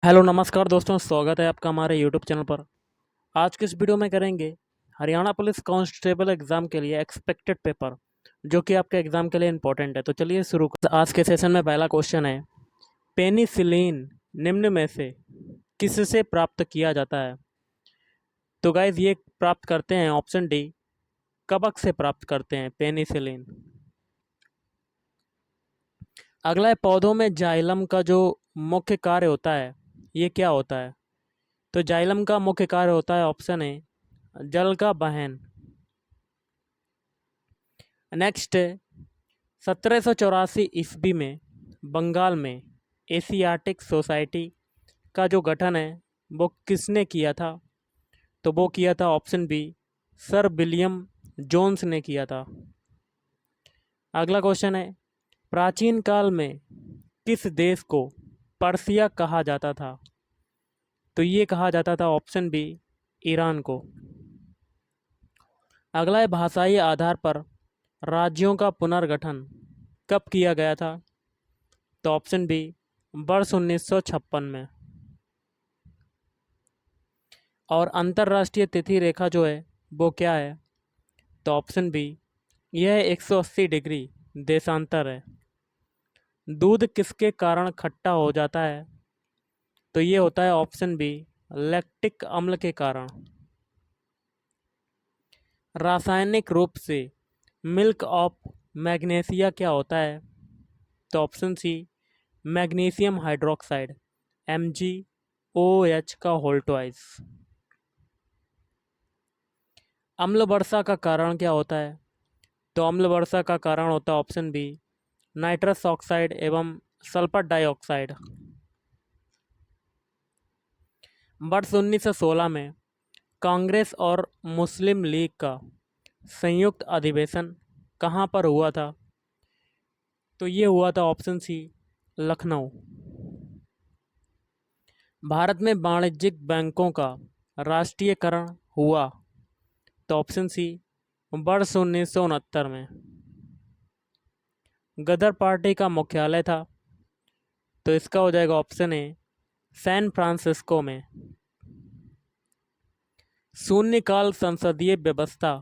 Hello नमस्कार दोस्तों, स्वागत है आपका हमारे यूट्यूब चैनल पर। आज के इस वीडियो में करेंगे हरियाणा पुलिस कांस्टेबल एग्ज़ाम के लिए एक्सपेक्टेड पेपर, जो कि आपके एग्ज़ाम के लिए इम्पोर्टेंट है। तो चलिए शुरू आज के सेशन में पहला क्वेश्चन है, पेनिसिलिन निम्न में से किससे प्राप्त किया जाता है? तो गाइज ये प्राप्त करते हैं ऑप्शन डी, कवक से प्राप्त करते हैं पेनिसिलिन। अगला है, पौधों में जाइलम का जो मुख्य कार्य होता है ये क्या होता है? तो जाइलम का मुख्य कार्य होता है ऑप्शन ए, जल का वहन। नेक्स्ट है, 1784 ईस्वी में बंगाल में एशियाटिक सोसाइटी का जो गठन है वो किसने किया था? तो वो किया था option B, sir William Jones ने किया था। अगला क्वेश्चन है, प्राचीन काल में किस देश को पर्सिया कहा जाता था? तो ये कहा जाता था ऑप्शन बी, ईरान को। अगला है, भाषाई आधार पर राज्यों का पुनर्गठन कब किया गया था? तो ऑप्शन बी, वर्ष 1956 में। और अंतर्राष्ट्रीय तिथि रेखा जो है वो क्या है? तो ऑप्शन बी, यह 180 डिग्री देशांतर है। दूध किसके कारण खट्टा हो जाता है? तो ये होता है ऑप्शन बी, लैक्टिक अम्ल के कारण। रासायनिक रूप से मिल्क ऑफ मैग्नीशिया क्या होता है? तो option C, magnesium hydroxide, MgOH का होल ट्वाइस। अम्ल वर्षा का कारण क्या होता है? तो अम्ल वर्षा का कारण होता है ऑप्शन बी, नाइट्रस ऑक्साइड एवं सल्फर डाइऑक्साइड। वर्ष 1916 में कांग्रेस और मुस्लिम लीग का संयुक्त अधिवेशन कहाँ पर हुआ था? तो ये हुआ था ऑप्शन सी, लखनऊ। भारत में वाणिज्यिक बैंकों का राष्ट्रीयकरण हुआ? तो ऑप्शन सी, वर्ष 1969 में। गदर पार्टी का मुख्यालय था? तो इसका हो जाएगा ऑप्शन ए, सैन फ्रांसिस्को में। शून्यकाल संसदीय व्यवस्था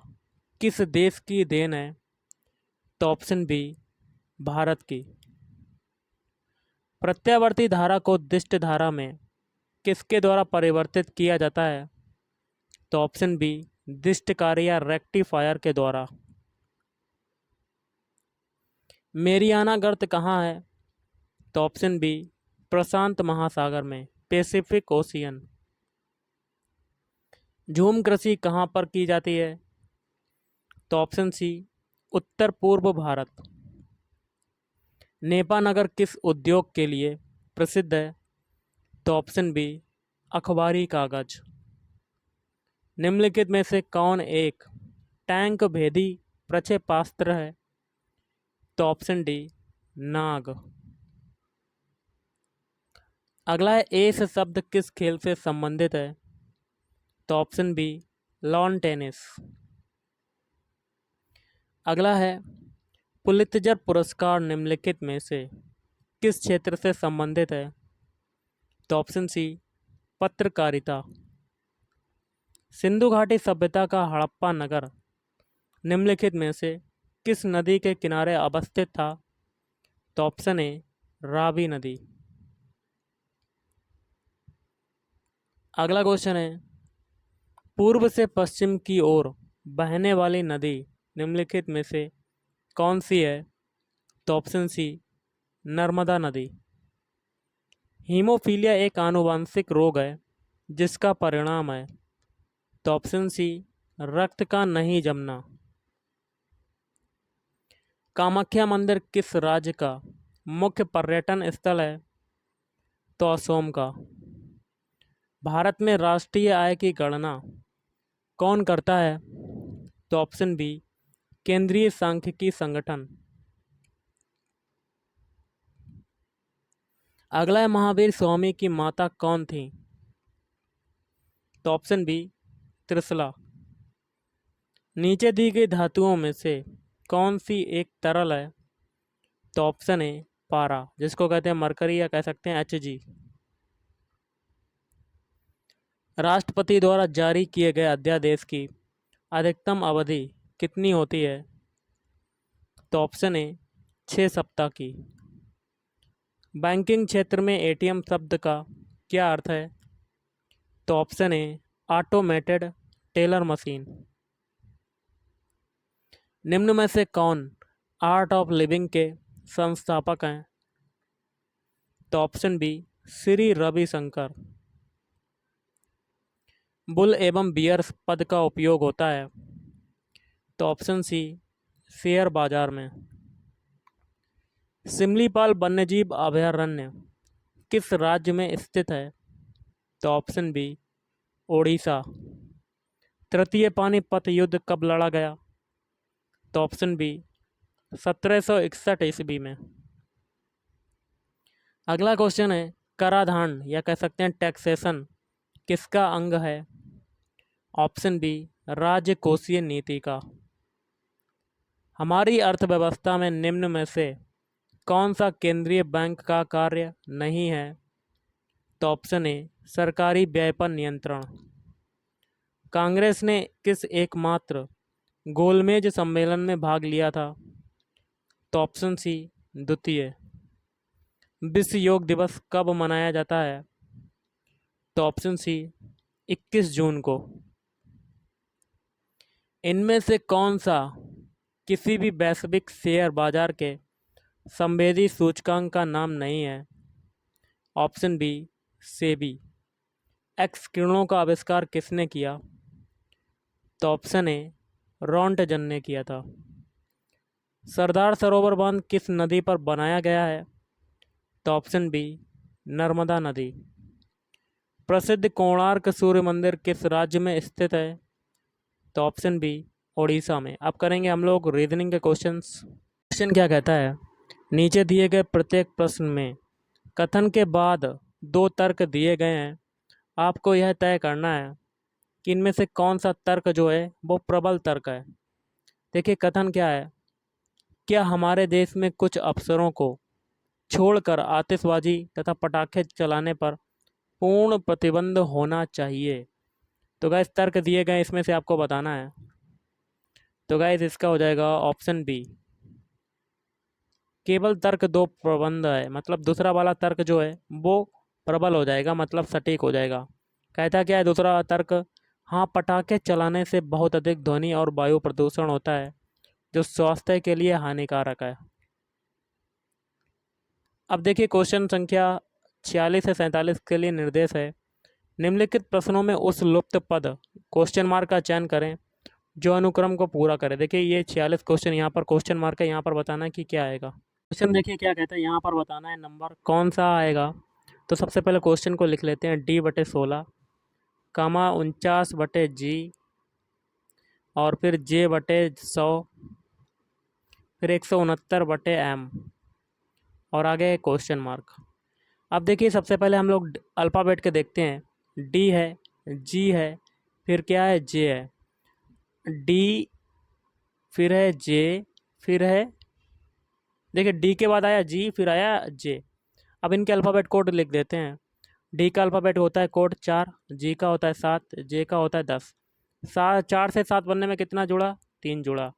किस देश की देन है? तो ऑप्शन बी, भारत की। प्रत्यावर्ती धारा को दिष्ट धारा में किसके द्वारा परिवर्तित किया जाता है? तो ऑप्शन बी, दिष्टकारी या रेक्टिफायर के द्वारा। मेरियाना गर्त कहाँ है? तो ऑप्शन बी, प्रशांत महासागर में, पैसिफिक ओशियन। झूम कृषि कहाँ पर की जाती है? तो ऑप्शन सी, उत्तर पूर्व भारत। नेपानगर किस उद्योग के लिए प्रसिद्ध है? तो ऑप्शन बी, अखबारी कागज। निम्नलिखित में से कौन एक टैंक भेदी प्रक्षेपास्त्र है? तो ऑप्शन डी, नाग। अगला है, एस शब्द किस खेल से संबंधित है? तो ऑप्शन बी, लॉन टेनिस। अगला है, पुलित्जर पुरस्कार निम्नलिखित में से किस क्षेत्र से संबंधित है? तो ऑप्शन सी, पत्रकारिता। सिंधु घाटी सभ्यता का हड़प्पा नगर निम्नलिखित में से किस नदी के किनारे अवस्थित था? तो ऑप्शन ए, रावी नदी। अगला क्वेश्चन है, पूर्व से पश्चिम की ओर बहने वाली नदी निम्नलिखित में से कौन सी है? तो ऑप्शन सी, नर्मदा नदी। हीमोफीलिया एक आनुवांशिक रोग है जिसका परिणाम है? तो ऑप्शन सी, रक्त का नहीं जमना। कामाख्या मंदिर किस राज्य का मुख्य पर्यटन स्थल है? तो असोम का। भारत में राष्ट्रीय आय की गणना कौन करता है? तो ऑप्शन बी, केंद्रीय सांख्यिकी संगठन। अगला है, महावीर स्वामी की माता कौन थी? तो ऑप्शन बी, त्रिशला। नीचे दी गई धातुओं में से कौन सी एक तरल है? तो ऑप्शन ए, पारा, जिसको कहते हैं मरकरी या कह सकते हैं HG। राष्ट्रपति द्वारा जारी किए गए अध्यादेश की अधिकतम अवधि कितनी होती है? तो ऑप्शन ए 6 सप्ताह की। बैंकिंग क्षेत्र में एटीएम शब्द का क्या अर्थ है? तो option A automated teller machine. निम्न में से कौन आर्ट ऑफ लिविंग के संस्थापक हैं? तो option B Shri Ravishankar. Bull एवं बियर पद का उपयोग होता है? तो ऑप्शन सी शेयर बाजार में। सिमलीपाल वन्यजीव अभयारण्य किस राज्य में स्थित है? तो ऑप्शन बी ओडिशा। तृतीय पानीपत युद्ध कब लड़ा गया? तो ऑप्शन बी 1761 ईस्वी में। अगला क्वेश्चन है कराधान या कह सकते हैं टैक्सेशन किसका अंग है? ऑप्शन बी राजकोषीय नीति का। हमारी अर्थव्यवस्था में निम्न में से कौन सा केंद्रीय बैंक का कार्य नहीं है? तो ऑप्शन ए सरकारी व्यय पर नियंत्रण। कांग्रेस ने किस एकमात्र गोलमेज सम्मेलन में भाग लिया था? तो ऑप्शन सी द्वितीय। विश्व योग दिवस कब मनाया जाता है? तो ऑप्शन सी 21 जून को। इनमें से कौन सा किसी भी वैश्विक शेयर बाजार के संवेदी सूचकांक का नाम नहीं है? Option B SEBI. एक्स किरणों का आविष्कार किसने किया? तो ऑप्शन ए रॉन्टजन ने किया था। सरदार सरोवर बांध किस नदी पर बनाया गया है? तो ऑप्शन बी नर्मदा नदी। प्रसिद्ध कोणार्क सूर्य मंदिर किस राज्य में स्थित है? तो ऑप्शन बी ओडिशा में। अब करेंगे हम लोग रीजनिंग के क्वेश्चंस। क्वेश्चन क्या कहता है, नीचे दिए गए प्रत्येक प्रश्न में कथन के बाद 2 तर्क दिए गए हैं। आपको यह तय करना है कि इनमें से कौन सा तर्क जो है वो प्रबल तर्क है। देखिए कथन क्या है, क्या हमारे देश में कुछ अफसरों को छोड़कर आतिशबाजी तथा पटाखे चलाने पर पूर्ण प्रतिबंध होना चाहिए? तो गाइस तर्क दिए गए इसमें से आपको बताना है। तो गाइस इसका हो जाएगा ऑप्शन बी। केवल तर्क 2 प्रबंध है, मतलब दूसरा वाला तर्क जो है वो प्रबल हो जाएगा, मतलब सटीक हो जाएगा। कहता क्या है दूसरा तर्क, हाँ पटाखे चलाने से बहुत अधिक ध्वनि और वायु प्रदूषण होता है जो स्वास्थ्य के लिए हानिकारक है। अब देखिए क्वेश्चन संख्या 46 से 47 के लिए निर्देश है, निम्नलिखित प्रश्नों में उस लुप्त पद क्वेश्चन मार्क का चयन करें जो अनुक्रम को पूरा करे। देखिए ये 46 क्वेश्चन यहाँ पर क्वेश्चन मार्क है, यहाँ पर बताना है कि क्या आएगा। क्वेश्चन देखिए क्या कहता है, यहाँ पर बताना है नंबर कौन सा आएगा। तो सबसे पहले क्वेश्चन को लिख लेते हैं D/16 कामा 49/G और फिर J/100 फिर 169/M और आगे क्वेश्चन मार्क। अब देखिए सबसे पहले हम लोग अल्फ़ाबेट के देखते हैं। D है, G है, फिर क्या है J है। D फिर है J फिर है, देखिए D के बाद आया G फिर आया J। अब इनके अल्फ़ाबेट कोड लिख देते हैं। D का अल्फ़ाबेट होता है कोड 4, G का होता है 7, J का होता है 10। 4 से 7 बनने में कितना जुड़ा? 3 जुड़ा।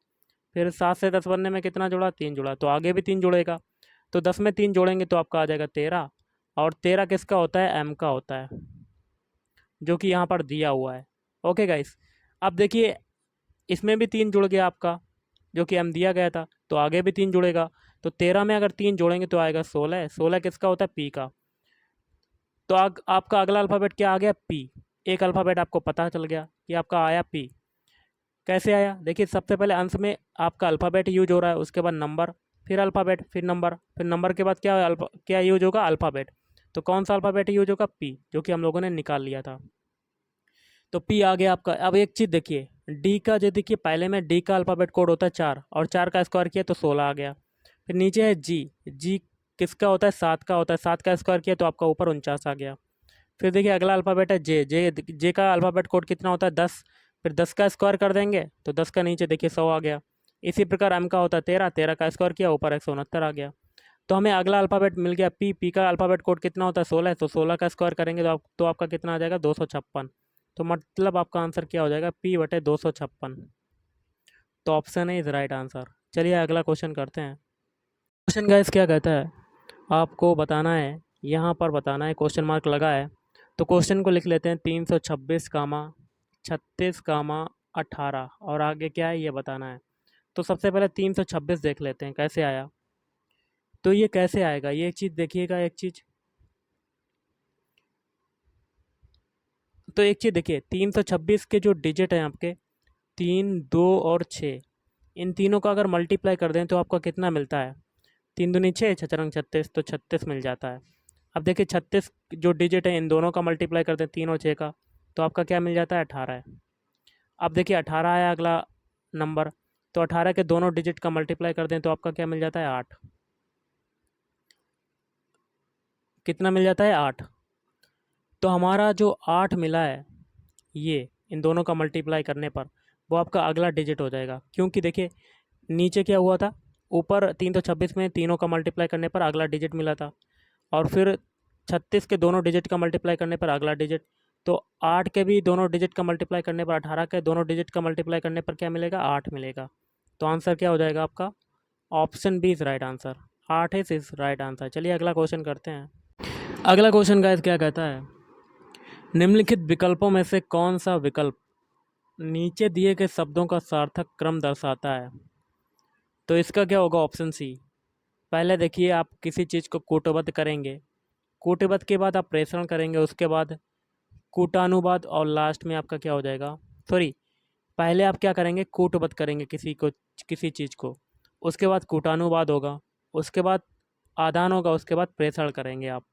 फिर 7 से 10 बनने में कितना जुड़ा? 3 जुड़ा। तो आगे भी 3 जुड़ेगा, तो 10 में 3 जोड़ेंगे तो आपका आ जाएगा 13। और 13 किसका होता है? M का होता है, जो कि यहाँ पर दिया हुआ है। ओके गाइस, अब देखिए इसमें भी 3 जुड़ गया आपका, जो कि M दिया गया था, तो आगे भी 3 जुड़ेगा। तो 13 में अगर 3 जोड़ेंगे तो आएगा 16। 16 किसका होता है? P का। तो आपका अगला अल्फ़ाबेट क्या आ गया? P। एक अल्फ़ाबेट आपको पता चल गया कि आपका आया P। कैसे आया? देखिए सबसे पहले अंश में आपका अल्फ़ाबेट यूज हो रहा है, उसके बाद नंबर, फिर अल्फ़ाबेट, फिर नंबर के बाद क्या यूज होगा? अल्फ़ाबेट। तो कौन सा अल्फ़ाबेट यूज होगा? P, जो कि हम लोगों ने निकाल लिया था। तो P आ गया आपका। अब एक चीज़ देखिए, D का जो देखिए पहले में D का अल्फ़ाबेट कोड होता है 4 और 4 का स्क्वायर किया तो 16 आ गया। फिर नीचे है G किसका होता है? 7 का होता है, 7 का स्क्वायर किया तो आपका ऊपर 49 आ गया। फिर देखिए अगला अल्फ़ाबेट है J का अल्फ़ाबेट कोड कितना होता है? 10। फिर 10 का स्क्वायर कर देंगे तो 10 का नीचे देखिए 100 आ गया। इसी प्रकार M का होता है 13, 13 का स्क्वायर किया ऊपर 169 आ गया। तो हमें अगला अल्फ़ाबेट मिल गया P का अल्फ़ाबेट कोड कितना होता है? 16, तो 16 का स्क्वायर करेंगे तो आपका कितना आ जाएगा? 256। तो मतलब आपका आंसर क्या हो जाएगा, P/256। तो option A is right answer. चलिए अगला क्वेश्चन करते हैं। क्वेश्चन गाइस क्या कहता है, आपको बताना है, यहाँ पर बताना है, क्वेश्चन मार्क लगा है। तो क्वेश्चन को लिख लेते हैं, 326 कामा 36 कामा 18 और आगे क्या है ये बताना है। तो सबसे पहले 326 देख लेते हैं कैसे आया। तो ये कैसे आएगा, ये एक चीज़ देखिएगा, एक चीज़ तो एक चीज़ देखिए, 326 के जो डिजिट हैं आपके 3, 2 और 6, इन तीनों का अगर मल्टीप्लाई कर दें तो आपका कितना मिलता है, 3 दूनी 6, 6 रंग 36, तो 36 मिल जाता है। अब देखिए 36 जो डिजिट है इन दोनों का मल्टीप्लाई करते हैं 3 और 6 का, तो आपका क्या मिल जाता है, 18 है। अब देखिए 18 आया अगला नंबर, तो 18 के दोनों डिजिट का मल्टीप्लाई कर दें तो आपका क्या मिल जाता है, 8। कितना मिल जाता है, 8। तो हमारा जो 8 मिला है, ये इन दोनों का मल्टीप्लाई करने पर वो आपका अगला डिजिट हो जाएगा। क्योंकि देखिए नीचे क्या हुआ था, ऊपर 326 में तीनों का मल्टीप्लाई करने पर अगला डिजिट मिला था, और फिर 36 के दोनों डिजिट का मल्टीप्लाई करने पर अगला डिजिट। तो 8 के भी दोनों डिजिट का मल्टीप्लाई करने पर, 18 के दोनों डिजिट का मल्टीप्लाई करने पर क्या मिलेगा, 8 मिलेगा। तो आंसर क्या हो जाएगा आपका, option B is right answer. 8 is right answer. चलिए अगला क्वेश्चन करते हैं। अगला क्वेश्चन गाइस क्या कहता है, निम्नलिखित विकल्पों में से कौन सा विकल्प नीचे दिए गए शब्दों का सार्थक क्रम दर्शाता है। तो इसका क्या होगा, ऑप्शन सी। पहले देखिए आप किसी चीज़ को कूटबद्ध करेंगे, कूटबद्ध के बाद आप प्रेषण करेंगे, उसके बाद कूटानुवाद, और लास्ट में आपका क्या हो जाएगा, सॉरी, पहले आप क्या करेंगे, कूटबद्ध करेंगे किसी चीज़ को, उसके बाद कूटानुवाद होगा, उसके बाद आदान होगा, उसके बाद प्रेषण करेंगे आप।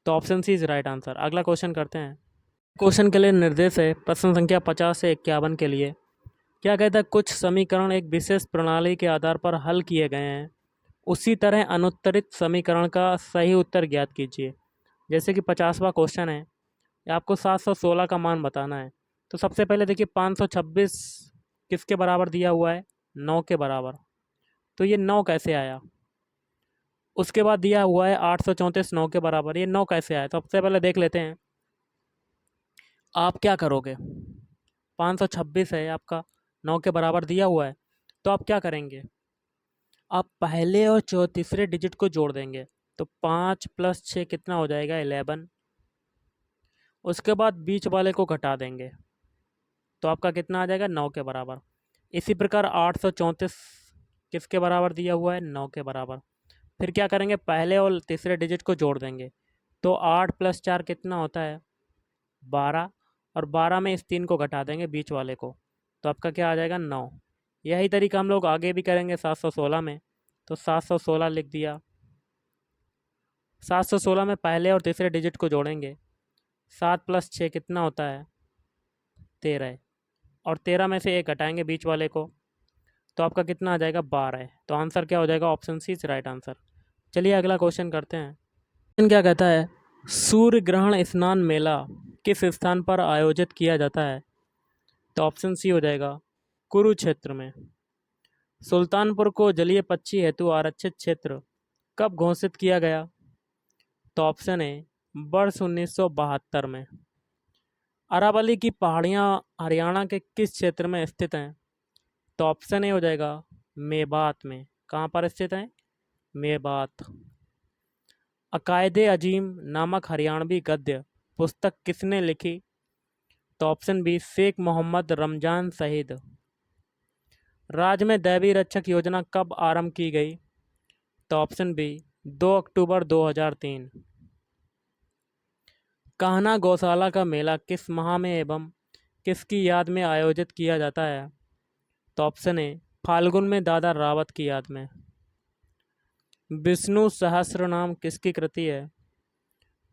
तो option C is right answer. अगला क्वेश्चन करते हैं। क्वेश्चन के लिए निर्देश है प्रश्न संख्या 50 से 51 के लिए। क्या कहता है, कुछ समीकरण एक विशेष प्रणाली के आधार पर हल किए गए हैं, उसी तरह अनुत्तरित समीकरण का सही उत्तर ज्ञात कीजिए। जैसे कि 50वां क्वेश्चन है, आपको 716 का मान बताना है। तो सबसे पहले देखिए 526 किसके बराबर दिया हुआ है, 9 के बराबर। तो ये 9 कैसे आया। उसके बाद दिया हुआ है 834 9 के बराबर, ये 9 कैसे आया। तो सबसे पहले देख लेते हैं, आप क्या करोगे, 526 है आपका, 9 के बराबर दिया हुआ है, तो आप क्या करेंगे, आप पहले और तीसरे डिजिट को जोड़ देंगे। तो 5 + 6 कितना हो जाएगा, 11। उसके बाद बीच वाले को घटा देंगे, तो आपका कितना आ जाएगा, 9 के बराबर। इसी प्रकार 834 किसके बराबर दिया हुआ है, 9 के बराबर। फिर क्या करेंगे, पहले और तीसरे डिजिट को जोड़ देंगे। तो 8 + 4 कितना होता है, 12, और 12 में इस 3 को घटा देंगे बीच वाले को, तो आपका क्या आ जाएगा, 9। यही तरीका हम लोग आगे भी करेंगे 716 में। तो 716 लिख दिया, 716 में पहले और तीसरे डिजिट को जोड़ेंगे। 7 + 6 कितना होता है, 13, और 13 में से एक घटाएंगे बीच वाले को, तो आपका कितना आ जाएगा, 12। तो आंसर क्या हो जाएगा, option C is right answer. चलिए अगला क्वेश्चन करते हैं। क्वेश्चन क्या कहता है, सूर्य ग्रहण स्नान मेला किस स्थान पर आयोजित किया जाता है। तो ऑप्शन सी हो जाएगा, कुरुक्षेत्र में। सुल्तानपुर को जलीय पक्षी हेतु आरक्षित क्षेत्र कब घोषित किया गया। तो ऑप्शन ए, वर्ष 1972 में। अरावली की पहाड़ियाँ हरियाणा के किस क्षेत्र में स्थित हैं। तो ऑप्शन ए हो जाएगा, मेवात में। कहाँ पर स्थित है, मेवात। अकायदे अजीम नामक हरियाणवी गद्य पुस्तक किसने लिखी। तो ऑप्शन बी, शेख मोहम्मद रमजान शहीद। राज्य में दैवीय रक्षक योजना कब आरंभ की गई। तो ऑप्शन बी, 2 अक्टूबर 2003। कान्हा गौशाला का मेला किस माह में एवं किसकी याद में आयोजित किया जाता है। तो ऑप्शन ए, फाल्गुन में दादा रावत की याद में। विष्णु सहस्रनाम किसकी कृति है।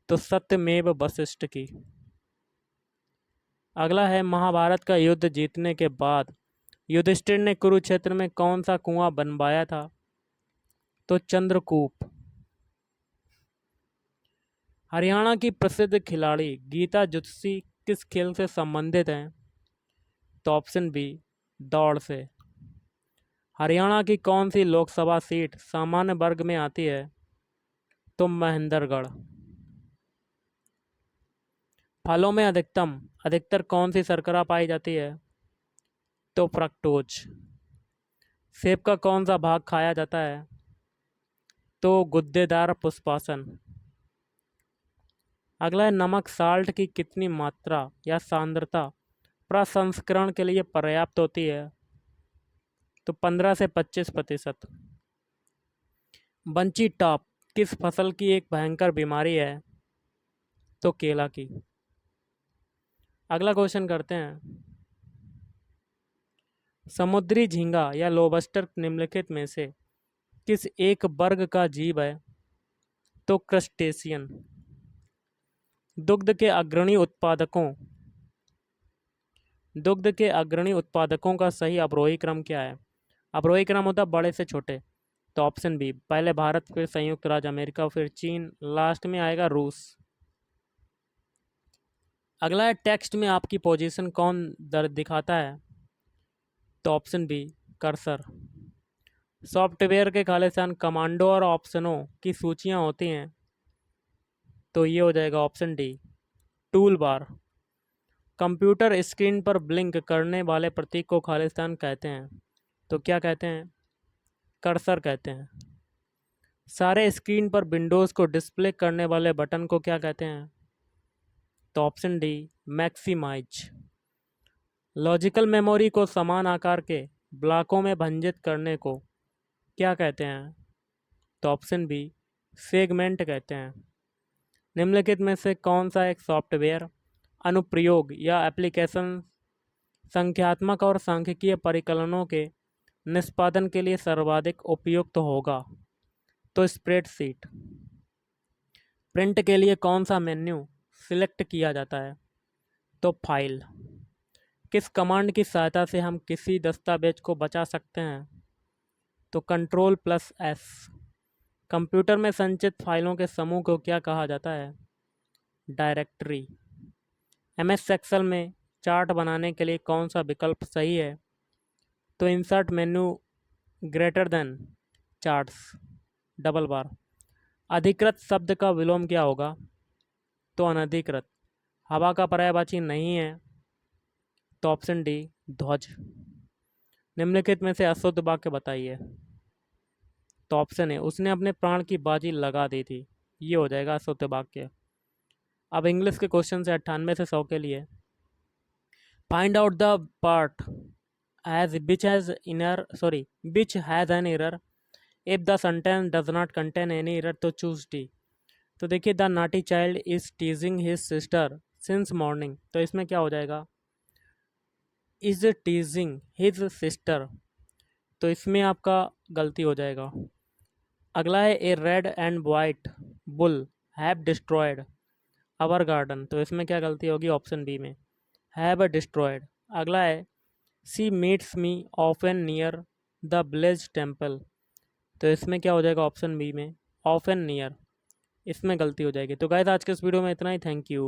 तो सत्यमेव वशिष्ठ की। अगला है, महाभारत का युद्ध जीतने के बाद युधिष्ठिर ने कुरुक्षेत्र में कौन सा कुआं बनवाया था। तो चंद्रकूप। हरियाणा की प्रसिद्ध खिलाड़ी गीता जुत्सी किस खेल से संबंधित हैं। तो ऑप्शन बी, दौड़ से। हरियाणा की कौन सी लोकसभा सीट सामान्य वर्ग में आती है। तो महेंद्रगढ़। फलों में अधिकतर कौन सी शर्करा पाई जाती है? तो फ्रक्टोज। सेब का कौन सा भाग खाया जाता है? तो गुद्देदार पुष्पासन। अगला है, नमक साल्ट की कितनी मात्रा या सांद्रता प्रसंस्करण के लिए पर्याप्त होती है? तो 15 से 25%। बंची टॉप किस फसल की एक भयंकर बीमारी है? तो केला की। अगला क्वेश्चन करते हैं, समुद्री झींगा या लोबस्टर निम्नलिखित में से किस एक वर्ग का जीव है? तो क्रस्टेशियन। दुग्ध के अग्रणी उत्पादकों का सही अवरोही क्रम क्या है? अवरोही क्रम होता है बड़े से छोटे। तो ऑप्शन बी, पहले भारत, फिर संयुक्त राज्य अमेरिका, फिर चीन, लास्ट में आएगा रूस। अगला है, टेक्स्ट में आपकी पोजीशन कौन दर्ज दिखाता है? तो ऑप्शन बी, कर्सर। सॉफ्टवेयर के खालिस्तान कमांडो और ऑप्शनों की सूचियां होती हैं। तो ये हो जाएगा option D, tool bar. Computer screen पर ब्लिंक करने वाले प्रतीक को खालिस्तान कहते हैं। तो क्या कहते हैं? कर्सर कहते हैं। सारे स्क्रीन पर विंडोज़ को डिस्प्ले करने वाले बटन को क्या कहते हैं? तो option D, maximize. Logical memory को समान आकार के ब्लॉकों में भंजित करने को क्या कहते हैं? तो ऑप्शन बी, सेगमेंट कहते हैं। निम्नलिखित में से कौन सा एक सॉफ्टवेयर अनुप्रयोग या एप्लीकेशन संख्यात्मक और सांख्यिकीय परिकलनों के निष्पादन के लिए सर्वाधिक उपयुक्त होगा? तो स्प्रेडशीट। प्रिंट के लिए कौन सा मेन्यू सिलेक्ट किया जाता है? तो फाइल। किस कमांड की सहायता से हम किसी दस्तावेज को बचा सकते हैं? तो Ctrl+S। कंप्यूटर में संचित फाइलों के समूह को क्या कहा जाता है? डायरेक्टरी। MS एक्सेल में चार्ट बनाने के लिए कौन सा विकल्प सही है? तो insert menu greater than charts, double bar. अधिकृत शब्द का विलोम क्या होगा? तो अनधिकृत। हवा का पर्यायवाची नहीं है। तो ऑप्शन डी, ध्वज। निम्नलिखित में से अशुद्ध वाक्य बताइए। तो ऑप्शन है, उसने अपने प्राण की बाजी लगा दी थी। ये हो जाएगा अशुद्ध वाक्य। अब इंग्लिश के क्वेश्चन से 98 से 100 के लिए, find out the part which has an error if the sentence does not contain any error, तो choose D। तो देखिए, the naughty child is teasing his sister since morning, तो इसमें क्या हो जाएगा? इज टीजिंग हिज सिस्टर, तो इसमें आपका गलती हो जाएगा। अगला है, a red and white bull have destroyed our garden, तो इसमें क्या गलती होगी? ऑप्शन बी में, हैव डिस्ट्रॉयड। अगला है, she meets me often near the village temple, तो इसमें क्या हो जाएगा? ऑप्शन बी में, ऑफन नियर। इसमें गलती हो जाएगी। तो गाइस, आज के इस वीडियो में इतना ही। Thank you.